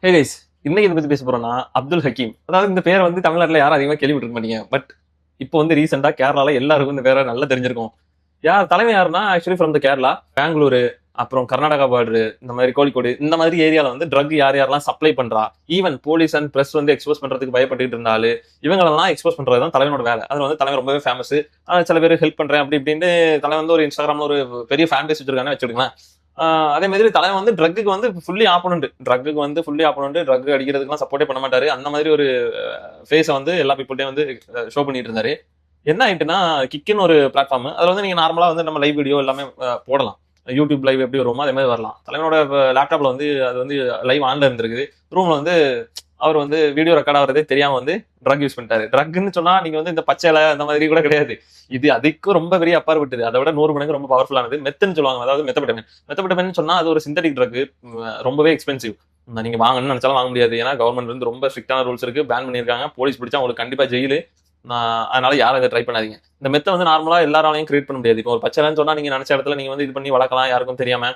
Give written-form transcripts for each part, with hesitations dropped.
Hey guys, இன்னைக்கு இதை பத்தி பேச போறோம்னா அப்துல் ஹக்கீம். அதாவது இந்த பேரை வந்து தமிழ்நாட்டுல யாரும் அதிகமா கேள்விப்பட்டிருக்க மாட்டீங்க. பட் இப்போ வந்து ரீசெண்டா கேரளால எல்லாருக்கும் இந்த பேரை நல்லா தெரிஞ்சிருக்கும். தலைமை யாருன்னா actually from the Kerala, Bengaluru, அப்புறம் கர்நாடகா பார்டர், இந்த மாதிரி கோழிக்கோடு, இந்த மாதிரி ஏரியால வந்து ட்ரக் யார் யாரெல்லாம் சப்ளை பண்றா, ஈவன் போலீஸ் அண்ட் பிரஸ் வந்து எக்ஸ்போஸ் பண்றதுக்கு பயப்பட்டு இருந்தாலும் இவங்களெல்லாம் எக்ஸ்போஸ் பண்றது தான் தலைவனோட வேலை. அதுல வந்து தலைவர் ரொம்பவே ஃபேமஸ். சில பேர் ஹெல்ப் பண்றேன் அப்படி இப்படின்னு தலைவன் வந்து ஒரு இன்ஸ்டாகிராம்ல ஒரு பெரிய ஃபேன் பேஸ் வச்சிருக்காங்க வச்சுக்கலாம். அதே மாதிரி தலைவன் வந்து ட்ரக்கு வந்து ஃபுல்லி ஆப்போனண்ட், ட்ரக் அடிக்கிறதுக்குலாம் சப்போர்ட்டே பண்ண மாட்டாரு. அந்த மாதிரி ஒரு ஃபேஸை வந்து எல்லா பீப்புள்டையும் வந்து ஷோ பண்ணிட்டு இருந்தாரு. என்ன ஆயிட்டுன்னா, கிக்குன்னு ஒரு பிளாட்ஃபார்ம், அதுல வந்து நீங்க நார்மலா வந்து நம்ம லைவ் வீடியோ எல்லாமே போடலாம். யூடியூப் லைவ் எப்படி வருமோ அதே மாதிரி வரலாம். தலைவனோட லேப்டாப்ல வந்து அது வந்து லைவ் ஆன்ல இருந்திருக்குது. ரூம்ல வந்து அவர் வந்து வீடியோ ரெக்கார்ட் ஆகிறதே தெரியாம வந்து ட்ரக் யூஸ் பண்ணிட்டாரு. ட்ரக்னு சொன்னா நீங்க வந்து இந்த பச்சைல அந்த மாதிரி கூட கிடையாது. இது அதுக்கும் ரொம்ப பெரிய அப்பாற்பட்டது. அதை விட 100 மடங்கு ரொம்ப பவர்ஃபுல்லானது. மெத்துன்னு சொல்லுவாங்க. அதாவது மெத்தபடமின் சொன்னா அது ஒரு சிந்தட்டிக் ட்ரக். ரொம்பவே எக்ஸ்பென்சிவ். நீங்க வாங்கணும்னு நினைச்சாலும் வாங்க முடியாது. ஏன்னா கவர்மெண்ட் வந்து ரொம்ப ஸ்ட்ரிக்டான ரூல்ஸ் இருக்கு, பேன் பண்ணிருக்காங்க. போலீஸ் பிடிச்சா உங்களுக்கு கண்டிப்பா ஜெயிலு. அதனால யாரும் இதை ட்ரை பண்ணாதீங்க. இந்த மெத்தை வந்து நார்மலா எல்லாராலையும் கிரியேட் பண்ண முடியாது. இப்போ ஒரு பச்சைன்னு சொன்னா நீங்க நினைச்ச இடத்துல நீங்க வந்து இது பண்ணி வளர்க்கலாம், யாருக்கும் தெரியாம.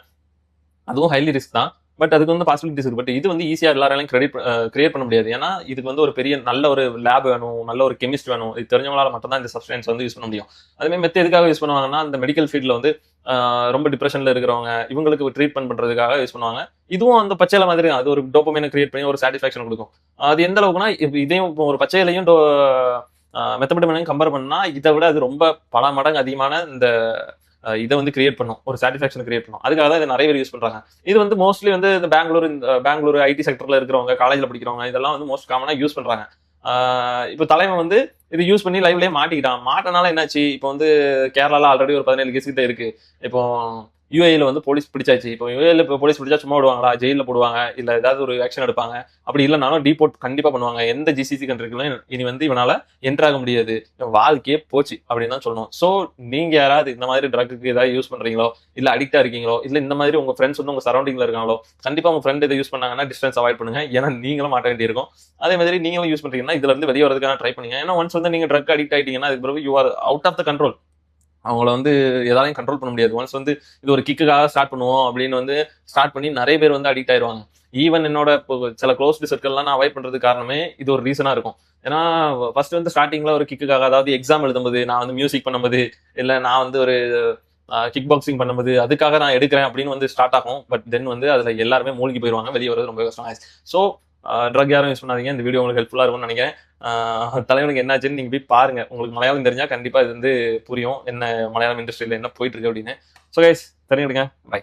அதுவும் ஹைலி ரிஸ்க் தான். பட் அதுக்கு வந்து பாசிபிலிட்டிஸ் இருக்கு. பட் இது வந்து ஈஸியா எல்லாராலையும் கிரியேட் பண்ண முடியாது. ஏன்னா இதுக்கு வந்து ஒரு பெரிய நல்ல ஒரு லேப் வேணும், நல்ல ஒரு கெமிஸ்ட் வேணும். இது தெரிஞ்சவங்களால மட்டும் தான் இந்த சப்ஸ்டன்ஸ் வந்து யூஸ் பண்ண முடியும். அதுமாதிரி மெத்த எதுக்காக யூஸ் பண்ணுவாங்கன்னா, இந்த மெடிக்கல் ஃபீல்ட்ல வந்து ரொம்ப டிப்ரெஷன்ல இருக்கிறவங்க இவங்களுக்கு ட்ரீட்மெண்ட் பண்றதுக்காக யூஸ் பண்ணுவாங்க. இதுவும் அந்த பச்சையில மாதிரி அது ஒரு டோப்பமைனை கிரியேட் பண்ணி ஒரு சாட்டிஸ்பாக்சன் கொடுக்கும். அது எந்த அளவுக்குன்னா, இதையும் ஒரு பச்சையிலையும் மெத்தபடமைனையும் கம்பேர் பண்ணா இதை விட அது ரொம்ப பல மடங்கு அதிகமான இந்த இதை வந்து கிரியேட் பண்ணும், ஒரு சாட்டிஸ்பாக்சன் கிரியேட் பண்ணும். அதுக்காக தான் இதை நிறைய பேர் யூஸ் பண்றாங்க. இது வந்து மோஸ்ட்லி வந்து இந்த பெங்களூர் ஐடி செக்டர்ல இருக்கிறவங்க, காலேஜ்ல படிக்கிறவங்க இதெல்லாம் வந்து மோஸ்ட் காமனா யூஸ் பண்றாங்க. இப்போ தலைவன் வந்து இது யூஸ் பண்ணி லைவ்லயே மாட்டிக்கிட்டான். மாட்டனால என்னாச்சு, இப்போ வந்து கேரளால ஆல்ரெடி ஒரு 17 கேஸ் கிட்ட இருக்கு. இப்போ யூஏல வந்து போலீஸ் பிடிச்சாச்சு. இப்போ யூஏல போலீஸ் பிடிச்சா சும்மா விடுவாங்களா? ஜெயில போடுவாங்க, இல்ல ஏதாவது ஒரு ஆக்ஷன் எடுப்பாங்க. அப்படி இல்லைனாலும் டீபோர்ட் கண்டிப்பா பண்ணுவாங்க. எந்த ஜிசிசி கண்ட்ரிகளும் இனி வந்து இவனால என்டர் ஆக முடியாது, வாழ்க்கையே போச்சு அப்படின்னு தான் சொல்லணும். சோ நீங்க யாராவது இந்த மாதிரி ட்ரக்கு ஏதாவது யூஸ் பண்றீங்களோ, இல்ல அடிக்டா இருக்கீங்களோ, இல்ல இந்த மாதிரி உங்க ஃப்ரெண்ட்ஸ் வந்து உங்க சரௌண்டிங்ல இருக்காங்களோ, கண்டிப்பா உங்க ஃப்ரெண்ட் இதை யூஸ் பண்ணாங்கன்னா டிஸ்டன்ஸ் அவாய்ட் பண்ணுங்க. ஏன்னா நீங்களும் மாட்ட வேண்டியிருக்கும். அதே மாதிரி நீங்களும் யூஸ் பண்றீங்கன்னா இதுல இருந்து வெளியே வரதுக்கான ட்ரை பண்ணுங்க. ஏன்னா ஒன்ஸ் வந்து நீங்க ட்ரக் அடிக்ட் ஆயிட்டீங்கன்னா அதுக்கு பிறகு you are out of the control. அவங்கள வந்து எதாலையும் கண்ட்ரோல் பண்ண முடியாது. ஒன்ஸ் வந்து இது ஒரு கிக்குக்காக ஸ்டார்ட் பண்ணுவோம் அப்படின்னு வந்து ஸ்டார்ட் பண்ணி நிறைய பேர் வந்து அடிக்ட் ஆயிடுவாங்க. ஈவன் என்னோட சில க்ளோஸ்டு சர்க்கிள்லாம் நான் அவாய்ட் பண்றதுக்கு காரணமே இது ஒரு ரீசனா இருக்கும். ஏன்னா ஃபர்ஸ்ட் வந்து ஸ்டார்டிங்ல ஒரு கிக்குக்காக, அதாவது எக்ஸாம் எழுதும்போது, நான் வந்து மியூசிக் பண்ணும்போது, இல்ல நான் வந்து ஒரு கிக் பாக்ஸிங் பண்ணும்போது அதுக்காக நான் எடுக்கிறேன் அப்படின்னு வந்து ஸ்டார்ட் ஆகும். பட் தென் வந்து அதுல எல்லாருமே மூழ்கி போயிடுவாங்க. வெளியே வரது ரொம்ப கஷ்டம். ஸோ ட்ரக் யாரும் யூஸ் பண்ணாதீங்க. இந்த வீடியோ உங்களுக்கு ஹெல்ப்ஃபுல்லா இருக்கும்னு நினைக்கிறேன். தலைவனுக்கு என்னாச்சுன்னு நீங்க போய் பாருங்க. உங்களுக்கு மலையாளம் தெரிஞ்சா கண்டிப்பா இது வந்து புரியும், என்ன மலையாளம் இண்டஸ்ட்ரியில என்ன போயிட்டு இருக்கு அப்படின்னு. ஸோ கைஸ், தெரிஞ்சுடுங்க. பை.